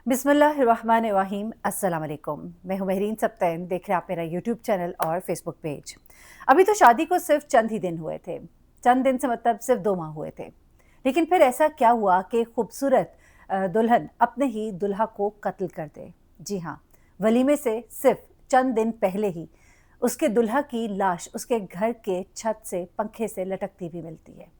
बिस्मिल्लाहिर्रहमानिर्रहीम। अस्सलाम वालेकुम। मैं हूं महरीन सब्तैन। देख रहे हैं आप मेरा यूट्यूब चैनल और फेसबुक पेज। अभी तो शादी को सिर्फ चंद ही दिन हुए थे। चंद दिन से मतलब सिर्फ 2 माह हुए थे। लेकिन फिर ऐसा क्या हुआ कि खूबसूरत दुल्हन अपने ही दुल्हा को कत्ल कर दे। जी हाँ, वलीमे से सिर्फ चंद दिन पहले ही उसके दुल्हा की लाश उसके घर के छत से पंखे से लटकती भी मिलती है।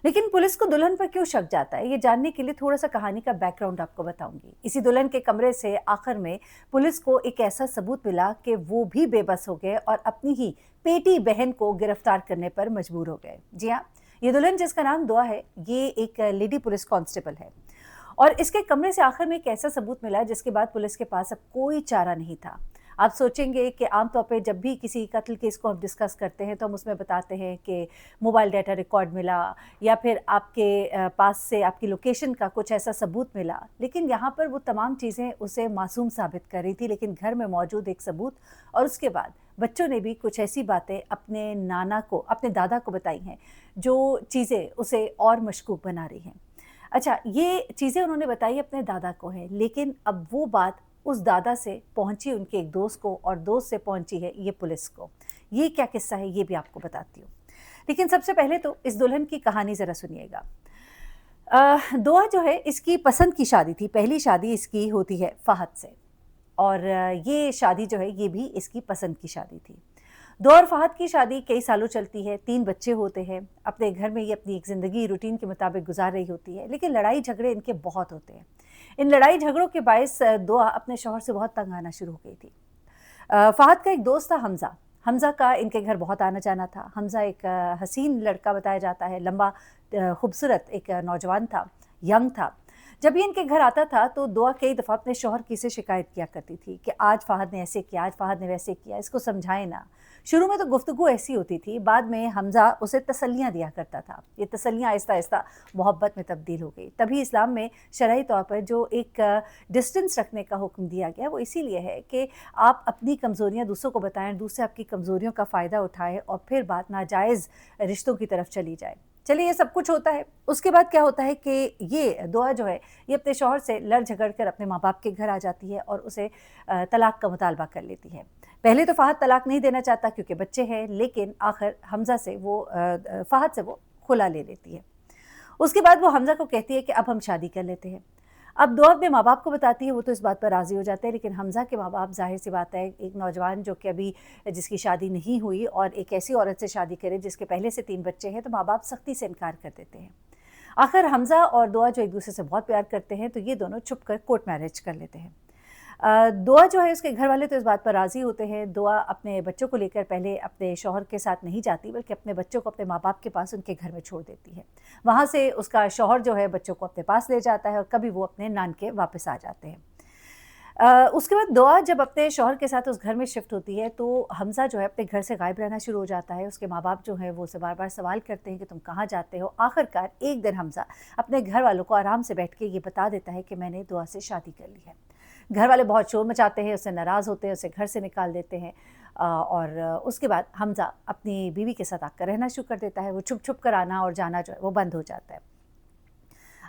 लेकिन पुलिस को दुल्हन पर क्यों शक जाता है, ये जानने के लिए थोड़ा सा कहानी का बैकग्राउंड आपको बताऊंगी। इसी दुल्हन के कमरे से आखिर में पुलिस को एक ऐसा सबूत मिला कि वो भी बेबस हो गए और अपनी ही पेटी बहन को गिरफ्तार करने पर मजबूर हो गए। जी हाँ, ये दुल्हन जिसका नाम दुआ है, ये एक लेडी पुलिस कांस्टेबल है और इसके कमरे से आखिर में एक ऐसा सबूत मिला जिसके बाद पुलिस के पास अब कोई चारा नहीं था। आप सोचेंगे कि आमतौर पे जब भी किसी कत्ल केस को हम डिस्कस करते हैं तो हम उसमें बताते हैं कि मोबाइल डाटा रिकॉर्ड मिला या फिर आपके पास से आपकी लोकेशन का कुछ ऐसा सबूत मिला। लेकिन यहाँ पर वो तमाम चीज़ें उसे मासूम साबित कर रही थी, लेकिन घर में मौजूद एक सबूत और उसके बाद बच्चों ने भी कुछ ऐसी बातें अपने नाना को, अपने दादा को बताई हैं जो चीज़ें उसे और मशकूक बना रही हैं। अच्छा, ये चीज़ें उन्होंने बताई अपने दादा को है, लेकिन अब वो बात उस दादा से पहुंची उनके एक दोस्त को और दोस्त से पहुंची है ये पुलिस को। ये क्या किस्सा है ये भी आपको बताती हूँ। लेकिन सबसे पहले तो इस दुल्हन की कहानी ज़रा सुनिएगा। दुआ जो है, इसकी पसंद की शादी थी। पहली शादी इसकी होती है फ़हद से और ये शादी जो है ये भी इसकी पसंद की शादी थी। दुआ और फ़हद की शादी कई सालों चलती है, 3 बच्चे होते हैं। अपने घर में ये अपनी एक ज़िंदगी रूटीन के मुताबिक गुजार रही होती है, लेकिन लड़ाई झगड़े इनके बहुत होते हैं। इन लड़ाई झगड़ों के बायस दुआ अपने शौहर से बहुत तंग आना शुरू हो गई थी। फ़हद का एक दोस्त था हमज़ा। हमज़ा का इनके घर बहुत आना-जाना था। हमज़ा एक हसीन लड़का बताया जाता है, लंबा खूबसूरत एक नौजवान था, यंग था। जब ये इनके घर आता था तो दुआ कई दफ़ा अपने शौहर की से शिकायत किया करती थी कि आज फ़हद ने ऐसे किया, आज फ़हद ने वैसे किया, इसको समझाएँ ना। शुरू में तो गुफ्तगू ऐसी होती थी, बाद में हमज़ा उसे तसल्लियाँ दिया करता था। ये तसल्लियाँ आहिस्ता-आहिस्ता मोहब्बत में तब्दील हो गई। तभी इस्लाम में शरई तौर पर जो एक डिस्टेंस रखने का हुक्म दिया गया, वो इसीलिए है कि आप अपनी कमज़ोरियाँ दूसरों को बताएं, दूसरे आपकी कमज़ोरियों का फ़ायदा उठाएं और फिर बात नाजायज़ रिश्तों की तरफ चली जाए। चलिए, ये सब कुछ होता है। उसके बाद क्या होता है कि ये दुआ जो है, ये अपने शौहर से लड़ झगड़ कर अपने माँ बाप के घर आ जाती है और उसे तलाक का मुतालबा कर लेती है। पहले तो फ़हद तलाक नहीं देना चाहता क्योंकि बच्चे हैं, लेकिन आखिर हमज़ा से वो फ़हद से वो खुला ले लेती है। उसके बाद वो हमज़ा को कहती है कि अब हम शादी कर लेते हैं। अब दुआ अपने माँ-बाप को बताती है, वो तो इस बात पर राज़ी हो जाते हैं, लेकिन हमज़ा के माँ-बाप, ज़ाहिर-सी बात है, एक नौजवान जो कि अभी जिसकी शादी नहीं हुई और एक ऐसी औरत से शादी करे जिसके पहले से 3 बच्चे हैं, तो माँ-बाप सख्ती से इनकार कर देते हैं। आखिर हमज़ा और दुआ जो एक-दूसरे से बहुत प्यार करते हैं, तो ये दोनों छुप कर कोर्ट मैरिज कर लेते हैं। दुआ जो है, उसके घर वाले तो इस बात पर राज़ी होते हैं। दुआ अपने बच्चों को लेकर पहले अपने शौहर के साथ नहीं जाती, बल्कि अपने बच्चों को अपने माँ-बाप के पास उनके घर में छोड़ देती है। वहाँ से उसका शौहर जो है बच्चों को अपने पास ले जाता है और कभी वो अपने नानके वापस आ जाते हैं। उसके बाद दुआ जब अपने शौहर के साथ उस घर में शिफ्ट होती है तो हमज़ा जो है अपने घर से गायब रहना शुरू हो जाता है। उसके माँ-बाप जो हैं वो उसे बार-बार सवाल करते हैं कि तुम कहाँ जाते हो? आखिरकार एक दिन हमज़ा अपने घर वालों को आराम से बैठ के ये बता देता है कि मैंने दुआ से शादी कर ली है। घर वाले बहुत शोर मचाते हैं, उससे नाराज़ होते हैं, उसे घर से निकाल देते हैं और उसके बाद हमज़ा अपनी बीवी के साथ आकर रहना शुरू कर देता है। वो छुप-छुप कर आना और जाना जो है वो बंद हो जाता है।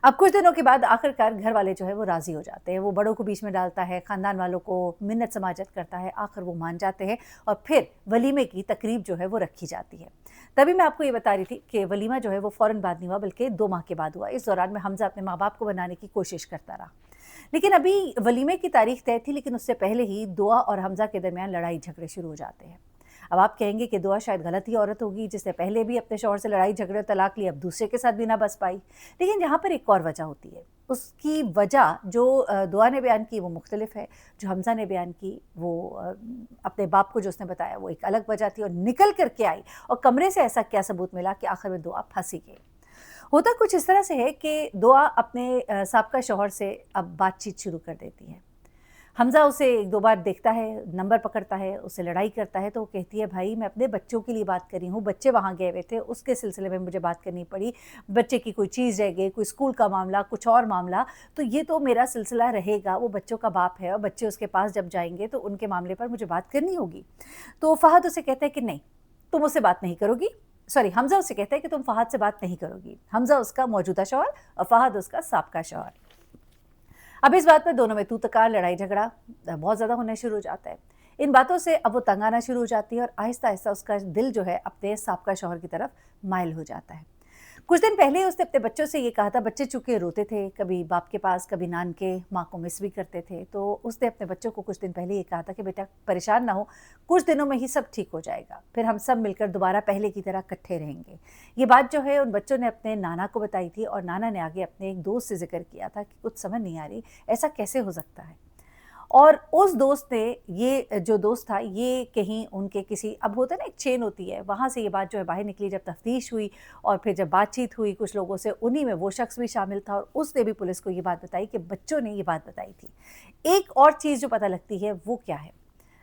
अब कुछ दिनों के बाद आखिरकार घर वाले जो है वो राज़ी हो जाते हैं। वो बड़ों को बीच में डालता है, ख़ानदान वालों को मिन्नत समाजत करता है, आखिर वो मान जाते हैं और फिर वलीमे की तकरीब जो है वो रखी जाती है। तभी मैं आपको ये बता रही थी कि वलीमा जो है वो फ़ौरन बाद नहीं हुआ, बल्कि 2 माह के बाद हुआ। इस दौरान में हमज़ा अपने माँ-बाप को मनाने की कोशिश करता रहा। लेकिन अभी वलीमे की तारीख तय थी, लेकिन उससे पहले ही दुआ और हमज़ा के दरमियान लड़ाई झगड़े शुरू हो जाते हैं। अब आप कहेंगे कि दुआ शायद गलत ही औरत होगी, जिसने पहले भी अपने शौहर से लड़ाई झगड़े तलाक ली, अब दूसरे के साथ भी ना बस पाई। लेकिन यहाँ पर एक और वजह होती है। उसकी वजह जो दुआ ने बयान की वो मुख्तलिफ है, जो हमज़ा ने बयान की वो अपने बाप को जो उसने बताया वो एक अलग वजह थी और निकल कर के आई और कमरे से ऐसा क्या सबूत मिला कि आखिर में दुआ फंसी गई। होता कुछ इस तरह से है कि दुआ अपने साबका शौहर से अब बातचीत शुरू कर देती है। हमज़ा उसे 1-2 बार देखता है, नंबर पकड़ता है, उससे लड़ाई करता है तो वो कहती है, भाई मैं अपने बच्चों के लिए बात कर रही हूँ, बच्चे वहाँ गए हुए थे, उसके सिलसिले में मुझे बात करनी पड़ी। बच्चे की कोई चीज़ रह गई, कोई स्कूल का मामला, कुछ और मामला, तो ये तो मेरा सिलसिला रहेगा। वो बच्चों का बाप है और बच्चे उसके पास जब जाएँगे तो उनके मामले पर मुझे बात करनी होगी। तो फ़हद उसे कहता है कि नहीं, तुम उससे बात नहीं करोगी। सॉरी, हमज़ा उसे कहता है कि तुम फ़हद से बात नहीं करोगी। हमज़ा उसका मौजूदा शौहर और फ़हद उसका साबका शौहर। अब इस बात पर दोनों में तू तकार, लड़ाई झगड़ा बहुत ज़्यादा होना शुरू हो जाता है। इन बातों से अब वो तंग आना शुरू हो जाती है और आहिस्ता-आहिस्ता उसका दिल जो है अपने साबका शौहर की तरफ माइल हो जाता है। कुछ दिन पहले उसने अपने बच्चों से ये कहा था, बच्चे चूँकि रोते थे, कभी बाप के पास, कभी नान के, माँ को मिस भी करते थे, तो उसने अपने बच्चों को कुछ दिन पहले ये कहा था कि बेटा परेशान ना हो, कुछ दिनों में ही सब ठीक हो जाएगा, फिर हम सब मिलकर दोबारा पहले की तरह इकट्ठे रहेंगे। ये बात जो है उन बच्चों ने अपने नाना को बताई थी और नाना ने आगे अपने एक दोस्त से ज़िक्र किया था कि कुछ समझ नहीं आ रही, ऐसा कैसे हो सकता है? और उस दोस्त ने, ये जो दोस्त था, ये कहीं उनके किसी, अब होता है ना एक चेन होती है, वहाँ से ये बात जो है बाहर निकली। जब तफ्तीश हुई और फिर जब बातचीत हुई कुछ लोगों से, उन्हीं में वो शख्स भी शामिल था और उसने भी पुलिस को ये बात बताई कि बच्चों ने ये बात बताई थी। एक और चीज़ जो पता लगती है वो क्या है,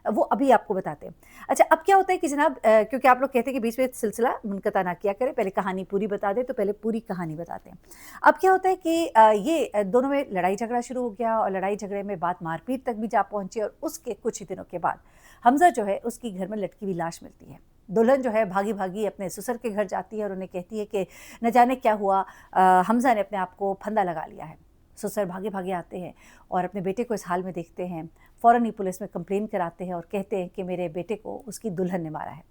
वो अभी आपको बताते हैं। अच्छा, अब क्या होता है कि जनाब क्योंकि आप लोग कहते हैं कि बीच में सिलसिला मुनक़ता ना किया करें, पहले कहानी पूरी बता दें, तो पहले पूरी कहानी बताते हैं। अब क्या होता है कि दोनों में लड़ाई झगड़ा शुरू हो गया और लड़ाई झगड़े में बात मारपीट तक भी जा पहुँची और उसके कुछ ही दिनों के बाद हमज़ा जो है उसकी घर में लटकी हुई लाश मिलती है। दुल्हन जो है भागी-भागी अपने ससुर के घर जाती है और उन्हें कहती है कि न जाने क्या हुआ, हमज़ा ने अपने आप को फंदा लगा लिया है। ससुर भागे-भागे आते हैं और अपने बेटे को इस हाल में देखते हैं, फ़ौरन ही पुलिस में कंप्लेन कराते हैं और कहते हैं कि मेरे बेटे को उसकी दुल्हन ने मारा है।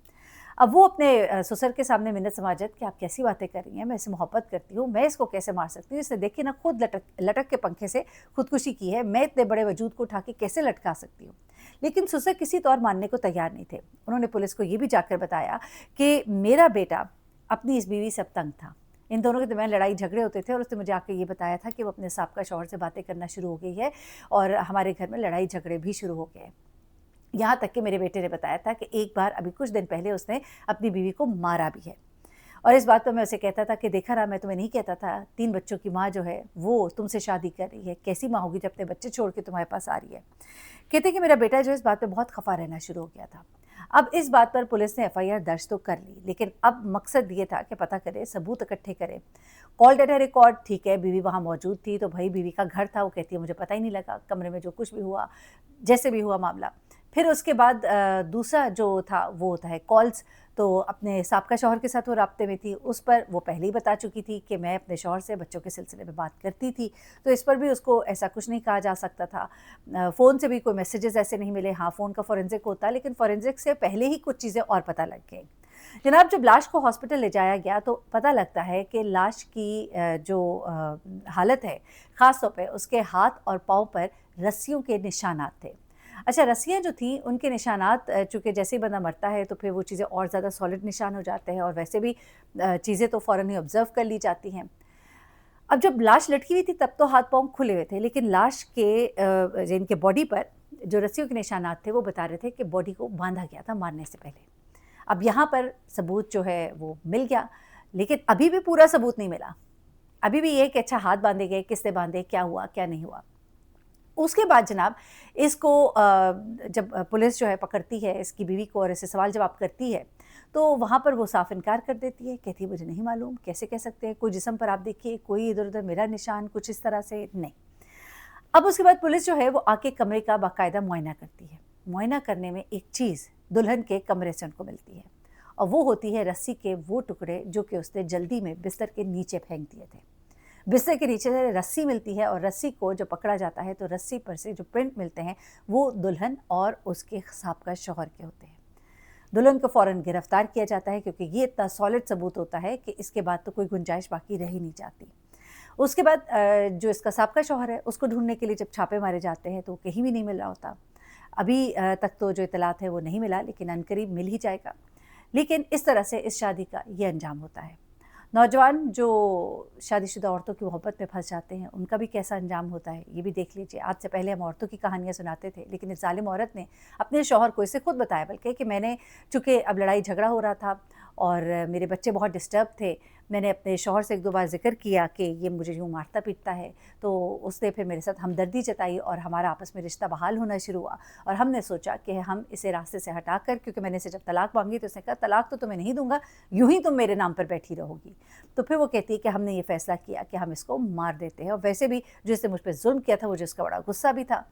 अब वो अपने ससुर के सामने मिन्नत समाजत कि आप कैसी बातें कर रही हैं, मैं इससे मोहब्बत करती हूँ, मैं इसको कैसे मार सकती हूँ, इसने देखिए ना खुद लटक के पंखे से खुदकुशी की है, मैं इतने बड़े वजूद को उठा के कैसे लटका सकती हूँ। लेकिन ससुर किसी तौर मानने को तैयार नहीं थे। उन्होंने पुलिस को ये भी जाकर बताया कि मेरा बेटा अपनी इस बीवी से अब तंग था। इन दोनों के दरमियान लड़ाई झगड़े होते थे और उसने मुझे आके ये बताया था कि वो अपने साबका शौहर से बातें करना शुरू हो गई है और हमारे घर में लड़ाई झगड़े भी शुरू हो गए। यहाँ तक कि मेरे बेटे ने बताया था कि एक बार अभी कुछ दिन पहले उसने अपनी बीवी को मारा भी है। और इस बात पर मैं उसे कहता था कि देखा ना, मैं तुम्हें नहीं कहता था, 3 बच्चों की माँ जो है वो तुमसे शादी कर रही है, कैसी माँ होगी जब अपने बच्चे छोड़ के तुम्हारे पास आ रही है। कहते कि मेरा बेटा जो है इस बात पे बहुत खफा रहना शुरू हो गया था। अब इस बात पर पुलिस ने एफआईआर दर्ज तो कर ली, लेकिन अब मकसद ये था कि पता करे, सबूत इकट्ठे करे। कॉल डाटा रिकॉर्ड ठीक है, बीवी वहाँ मौजूद थी, तो भाई बीवी का घर था, वो कहती है मुझे पता ही नहीं लगा, कमरे में जो कुछ भी हुआ, जैसे भी हुआ मामला। फिर उसके बाद दूसरा जो था वो होता है कॉल्स। तो अपने साबका शौहर के साथ वो राब्ते में थी, उस पर वो पहले ही बता चुकी थी कि मैं अपने शौहर से बच्चों के सिलसिले में बात करती थी, तो इस पर भी उसको ऐसा कुछ नहीं कहा जा सकता था। फ़ोन से भी कोई मैसेजेस ऐसे नहीं मिले। हाँ, फ़ोन का फॉरेंसिक होता है, लेकिन फॉरेंसिक से पहले ही कुछ चीज़ें और पता लग गई। जनाब, जब लाश को हॉस्पिटल ले जाया गया तो पता लगता है कि लाश की हालत है, ख़ास तौर पे उसके हाथ और पाँव पर रस्सियों के निशानात थे। अच्छा, रस्सियाँ जो थीं उनके निशानात, चूँकि जैसे ही बंदा मरता है तो फिर वो चीज़ें और ज़्यादा सॉलिड निशान हो जाते हैं और वैसे भी चीज़ें तो फ़ौरन ही ऑब्ज़र्व कर ली जाती हैं। अब जब लाश लटकी हुई थी तब तो हाथ-पाँव खुले हुए थे, लेकिन लाश के जिनके बॉडी पर जो रस्सियों के निशानात थे वो बता रहे थे कि बॉडी को बाँधा गया था मारने से पहले। अब यहाँ पर सबूत जो है वो मिल गया, लेकिन अभी भी पूरा सबूत नहीं मिला। अभी भी ये कि अच्छा हाथ बाँधे गए, किसने बाँधे, क्या हुआ, क्या नहीं हुआ। उसके बाद जनाब इसको जब पुलिस जो है पकड़ती है इसकी बीवी को और इससे सवाल जवाब करती है, तो वहाँ पर वो साफ इनकार कर देती है, कहती है मुझे नहीं मालूम, कैसे कह सकते हैं, कोई जिस्म पर आप देखिए, कोई इधर-उधर मेरा निशान, कुछ इस तरह से नहीं। अब उसके बाद पुलिस जो है वो आके कमरे का बाकायदा मुआयना करती है। मुआयना करने में एक चीज़ दुल्हन के कमरे से उनको मिलती है और वो होती है रस्सी के वो टुकड़े जो कि उसने जल्दी में बिस्तर के नीचे फेंक दिए थे। बिस्तर के नीचे से रस्सी मिलती है और रस्सी को जब पकड़ा जाता है तो रस्सी पर से जो प्रिंट मिलते हैं वो दुल्हन और उसके साबका शौहर के होते हैं। दुल्हन को फ़ौरन गिरफ्तार किया जाता है क्योंकि ये इतना सॉलिड सबूत होता है कि इसके बाद तो कोई गुंजाइश बाकी रह ही नहीं जाती। उसके बाद जो इसका साबका शौहर है उसको ढूँढने के लिए जब छापे मारे जाते हैं तो वो कहीं भी नहीं मिल रहा होता। अभी तक तो जो इत्तलात है वो नहीं मिला, लेकिन अनकरीब मिल ही जाएगा। लेकिन इस तरह से इस शादी का ये अंजाम होता है। नौजवान जो शादीशुदा औरतों की मोहब्बत में फँस जाते हैं उनका भी कैसा अंजाम होता है ये भी देख लीजिए। आज से पहले हम औरतों की कहानियाँ सुनाते थे, लेकिन इस ज़ालिम औरत ने अपने शौहर को इसे खुद बताया बल्कि कि मैंने, चूँकि अब लड़ाई झगड़ा हो रहा था और मेरे बच्चे बहुत डिस्टर्ब थे, मैंने अपने शौहर से 1-2 बार ज़िक्र किया कि ये मुझे यूँ मारता पीटता है, तो उसने फिर मेरे साथ हमदर्दी जताई और हमारा आपस में रिश्ता बहाल होना शुरू हुआ और हमने सोचा कि हम इसे रास्ते से हटाकर, क्योंकि मैंने इसे जब तलाक मांगी तो उसने कहा तलाक तो तुम्हें नहीं दूंगा, यूं ही तुम मेरे नाम पर बैठी रहोगी। तो फिर वो कहती है कि हमने ये फैसला किया कि हम इसको मार देते हैं। और वैसे भी जिसने मुझ पर जुल्म किया था वो जिसका बड़ा गुस्सा भी था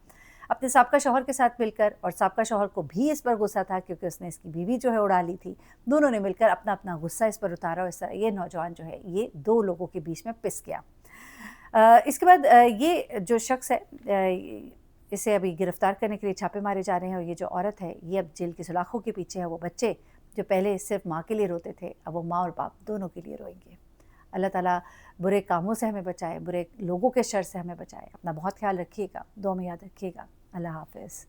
अपने साबका शौहर के साथ मिलकर, और साबका शौहर को भी इस पर गुस्सा था क्योंकि उसने इसकी बीवी जो है उड़ा ली थी। दोनों ने मिलकर अपना अपना गुस्सा इस पर उतारा और इस तरह ये नौजवान जो है ये 2 लोगों के बीच में पिस गया। इसके बाद ये जो शख्स है इसे अभी गिरफ्तार करने के लिए छापे मारे जा रहे हैं, और ये जो औरत है ये अब जेल की सलाखों के पीछे है। वो बच्चे जो पहले सिर्फ माँ के लिए रोते थे, अब वो माँ और बाप दोनों के लिए रोएंगे। अल्लाह ताला बुरे कामों से हमें बचाए, बुरे लोगों के शर से हमें बचाए। अपना बहुत ख्याल रखिएगा, दुआ में याद रखिएगा। अल्लाह हाफ़िज़।